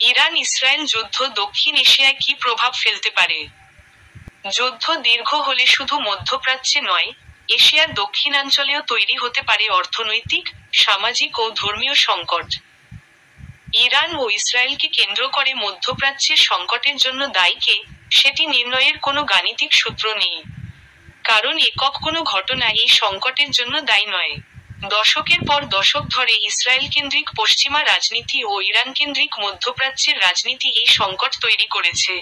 Iran Israel যুদ্ধ দক্ষিণ এশিয়ায় কী প্রভাব ফেলতে পারে? যুদ্ধ দীর্ঘ হলে শুধু মধ্যপ্রাচ্যে নয়, এশিয়ার দক্ষিণাঞ্চলেও তৈরি হতে পারে অর্থনৈতিক, সামাজিক ও ধর্মীয় সংকট। ইরান ও ইসরায়েলকে কেন্দ্র করে মধ্যপ্রাচ্যের সংকটের জন্য দায়ী কে, সেটি নির্ণয়ের কোনো গাণিতিক সূত্র নেই। কারণ একক কোনো ঘটনা এই সংকটের জন্য দায়ী নয়। দশকের পর দশক ধরে ইসরায়েল কেন্দ্রিক পশ্চিমা রাজনীতি ও ইরান কেন্দ্রিক মধ্যপ্রাচ্যের রাজনীতি এই সংকট তৈরি করেছে।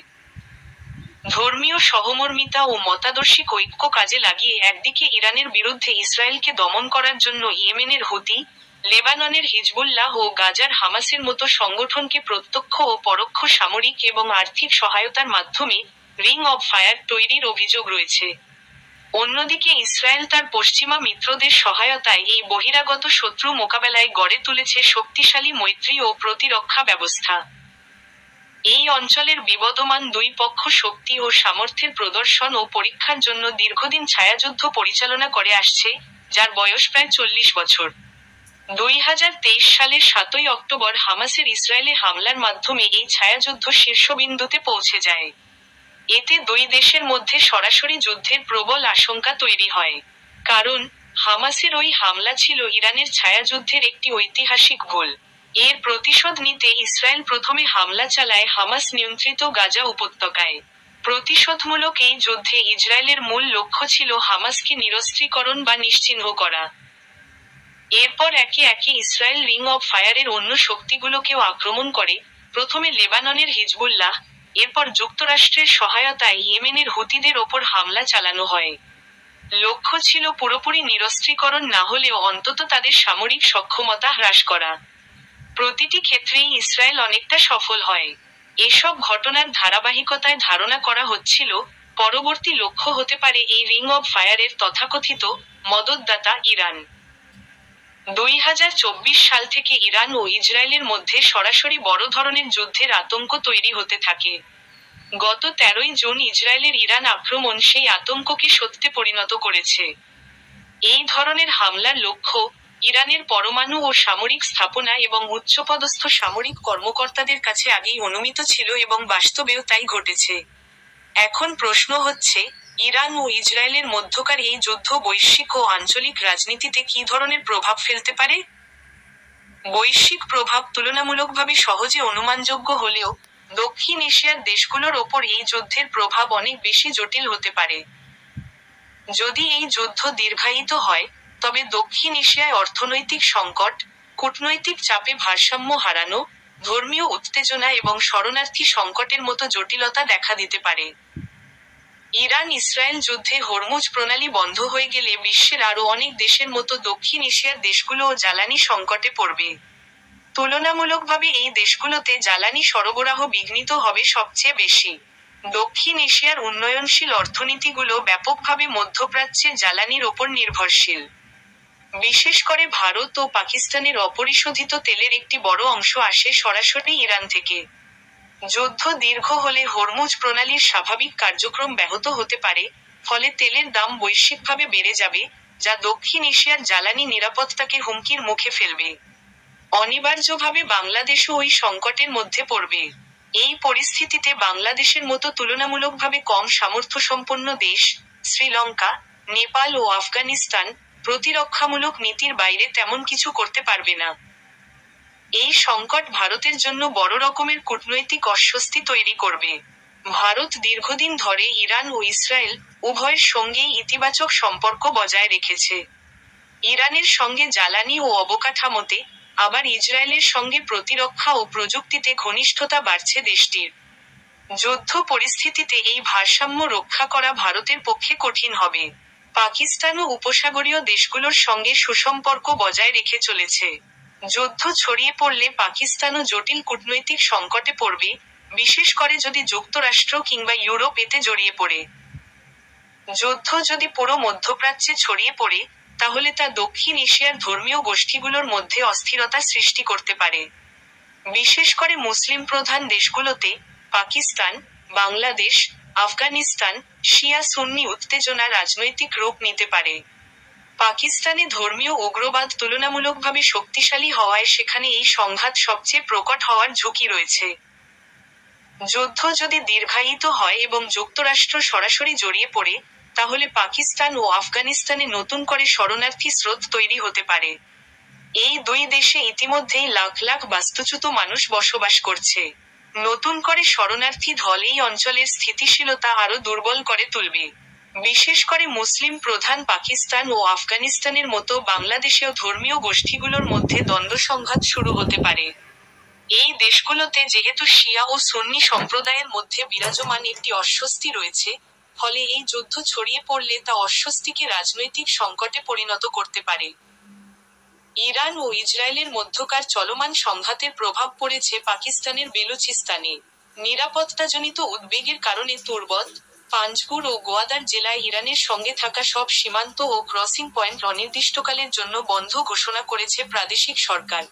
ধর্মীয় সহমর্মিতা ও মতাদর্শিক ঐক্য কাজে লাগিয়ে একদিকে ইরানের বিরুদ্ধে ইসরায়েলকে দমন করার জন্য ইয়েমেনের হুতি, লেবাননের হিজবুল্লাহ ও গাজার হামাসের মতো সংগঠনকে প্রত্যক্ষ ও পরোক্ষ সামরিক এবং আর্থিক সহায়তার মাধ্যমে রিং অব ফায়ার তৈরির অভিযোগ রয়েছে। অন্যদিকে ইসরায়েল তার পশ্চিমা মিত্রদের সহায়তায় এই বহিরাগত শত্রু মোকাবেলায় গড়ে তুলেছে শক্তিশালী মৈত্রী ও প্রতিরক্ষা ব্যবস্থা। এই অঞ্চলের বিবদমান দুই পক্ষ শক্তি ও সামর্থ্যের প্রদর্শন ও পরীক্ষার জন্য দীর্ঘদিন ছায়াযুদ্ধ পরিচালনা করে আসছে, যার বয়স প্রায় 40 বছর। 2023 সালের 7 অক্টোবর হামাসের ইসরায়েলে হামলার মাধ্যমে এই ছায়াযুদ্ধ শীর্ষবিন্দুতে পৌঁছে যায়। এতে দুই দেশের মধ্যে সরাসরি যুদ্ধের প্রবল আশঙ্কা তৈরি হয়। কারণ, হামাসের ওই হামলা ছিল ইরানের ছায়াযুদ্ধের একটি ঐতিহাসিক ভুল। এর প্রতিশোধ নিতে ইসরায়েল প্রথমে হামলা চালায় হামাস নিয়ন্ত্রিত গাজা উপত্যকায়। প্রতিশোধমূলক এই যুদ্ধে ইসরায়েলের মূল লক্ষ্য ছিল হামাসকে নিরস্ত্রীকরণ বা নিশ্চিহ্ন করা। এরপর একে একে ইসরায়েল রিং অব ফায়ারের অন্য শক্তিগুলোকেও আক্রমণ করে, প্রথমে লেবাননের হিজবুল্লাহ, এরপর যুক্তরাষ্ট্রের সহায়তায় ইয়েমেনের হুতিদের ওপর হামলা চালানো হয়। লক্ষ্য ছিল পুরোপুরি নিরস্ত্রীকরণ না হলেও অন্তত তাদের সামরিক সক্ষমতা হ্রাস করা। প্রতিটি ক্ষেত্রেই ইসরায়েল অনেকটা সফল হয়। এসব ঘটনার ধারাবাহিকতায় ধারণা করা হচ্ছিল, পরবর্তী লক্ষ্য হতে পারে এই রিং অব ফায়ারের তথাকথিত মদদদাতা ইরান। 2024 সাল থেকে ইরান ও ইসরায়েলের মধ্যে সরাসরি বড় ধরনের যুদ্ধের আতঙ্ক তৈরি হতে থাকে। গত 13 জুন ইসরায়েলের ইরান আক্রমণ সেই আতঙ্ককে সত্যে পরিণত করেছে। এই ধরনের হামলার লক্ষ্য ইরানের পরমাণু ও সামরিক স্থাপনা এবং উচ্চপদস্থ সামরিক কর্মকর্তাদের কাছে আগেই অনুমিত ছিল এবং বাস্তবেও তাই ঘটেছে। এখন প্রশ্ন হচ্ছে, ইরান ও ইসরায়েলের মধ্যকার এই যুদ্ধ বৈশ্বিক ও আঞ্চলিক রাজনীতিতে কী ধরনের প্রভাব ফেলতে পারে? বৈশ্বিক প্রভাব তুলনামূলকভাবে সহজে অনুমানযোগ্য হলেও, দক্ষিণ এশিয়ার দেশগুলোর ওপর এই যুদ্ধের প্রভাব অনেক বেশি জটিল হতে পারে। যদি এই যুদ্ধ দীর্ঘায়িত হয়, তবে দক্ষিণ এশিয়ায় অর্থনৈতিক সংকট, কূটনৈতিক চাপে ভারসাম্য হারানো, ধর্মীয় উত্তেজনা এবং শরণার্থী সংকটের মতো জটিলতা দেখা দিতে পারে। ইরান ইসরায়েল যুদ্ধে হরমুজ প্রণালী বন্ধ হয়ে গেলে বিশ্বের আরও অনেক দেশের মতো দক্ষিণ এশিয়ার দেশগুলোও জ্বালানি সংকটে পড়বে। তুলনামূলকভাবে এই দেশগুলোতে জ্বালানি সরবরাহ বিঘ্নিত হবে সবচেয়ে বেশি। দক্ষিণ এশিয়ার উন্নয়নশীল অর্থনীতিগুলো ব্যাপকভাবে মধ্যপ্রাচ্যের জ্বালানির ওপর নির্ভরশীল। বিশেষ করে ভারত ও পাকিস্তানের অপরিশোধিত তেলের একটি বড় অংশ আসে সরাসরি ইরান থেকে। যুদ্ধ দীর্ঘ হলে হরমুজ প্রণালীর স্বাভাবিক কার্যক্রম ব্যাহত হতে পারে, ফলে তেলের দাম বৈশ্বিকভাবে বেড়ে যাবে, যা দক্ষিণ এশিয়ার জ্বালানি নিরাপত্তাকে হুমকির মুখে ফেলবে। অনিবার্যভাবে বাংলাদেশও ওই সংকটের মধ্যে পড়বে। এই পরিস্থিতিতে বাংলাদেশের মতো তুলনামূলকভাবে কম সামর্থ্যসম্পন্ন দেশ, শ্রীলঙ্কা, নেপাল ও আফগানিস্তান, প্রতিরক্ষামূলক নীতির বাইরে তেমন কিছু করতে পারবে না। এই সংকট ভারতের জন্য বড় রকমের কূটনৈতিক অস্বস্তি তৈরি করবে। ভারত দীর্ঘদিন ধরে ইরান ও ইসরায়েল উভয়ের সঙ্গেই ইতিবাচক সম্পর্ক বজায় রেখেছে। ইরানের সঙ্গে জ্বালানি ও অবকাঠামোতে, আবার ইসরায়েলের সঙ্গে প্রতিরক্ষা ও প্রযুক্তিতে ঘনিষ্ঠতা বাড়ছে দেশটির। যুদ্ধ পরিস্থিতিতে এই ভারসাম্য রক্ষা করা ভারতের পক্ষে কঠিন হবে। পাকিস্তানও উপসাগরীয় দেশগুলোর সঙ্গে সুসম্পর্ক বজায় রেখে চলেছে। যুদ্ধ ছড়িয়ে পড়লে পাকিস্তানও জটিল কূটনৈতিক সংকটে পড়বে, বিশেষ করে যদি যুক্তরাষ্ট্র কিংবা ইউরোপ এতে জড়িয়ে পড়ে। যুদ্ধ যদি পুরো মধ্যপ্রাচ্যে ছড়িয়ে পড়ে, তাহলে তা দক্ষিণ এশিয়ার ধর্মীয় গোষ্ঠীগুলোর মধ্যে অস্থিরতা সৃষ্টি করতে পারে। বিশেষ করে মুসলিম প্রধান দেশগুলোতে, পাকিস্তান, বাংলাদেশ, আফগানিস্তান, শিয়া সুন্নি উত্তেজনা রাজনৈতিক রূপ নিতে পারে। পাকিস্তানে ধর্মীয় উগ্রবাদ তুলনামূলকভাবে শক্তিশালী হওয়ায় সেখানে এই সংঘাত সবচেয়ে প্রকট হওয়ার ঝুঁকি রয়েছে। যুদ্ধ যদি দীর্ঘায়িত হয় এবং যুক্তরাষ্ট্র সরাসরি জড়িয়ে পড়ে, তাহলে পাকিস্তান ও আফগানিস্তানে নতুন করে শরণার্থী স্রোত তৈরি হতে পারে। এই দুই দেশে ইতিমধ্যেই লাখ লাখ বাস্তুচ্যুত মানুষ বসবাস করছে। নতুন করে শরণার্থী ঢল এই অঞ্চলের স্থিতিশীলতা আরও দুর্বল করে তুলবে। বিশেষ করে মুসলিম প্রধান পাকিস্তান ও আফগানিস্তানের মতো বাংলাদেশেও ধর্মীয় গোষ্ঠীগুলোর মধ্যে দ্বন্দ্ব সংঘাত শুরু হতে পারে। এই দেশগুলোতে যেহেতু শিয়া ও সুন্নি সম্প্রদায়ের মধ্যে বিরাজমান একটি অস্বস্তি রয়েছে, ফলে এই যুদ্ধ ছড়িয়ে পড়লে তা অস্বস্তিকে রাজনৈতিক সংকটে পরিণত করতে পারে। ইরান ও ইসরায়েলের মধ্যকার চলমান সংঘাতের প্রভাব পড়েছে পাকিস্তানের বেলুচিস্তানে। নিরাপত্তাজনিত উদ্বেগের কারণে তুর্বত, পাঞ্জগুর ও গোয়াদার জেলায় ইরানের সঙ্গে থাকা সব সীমান্ত ও ক্রসিং পয়েন্ট অনির্দিষ্টকালের জন্য বন্ধ ঘোষণা করেছে প্রাদেশিক সরকার।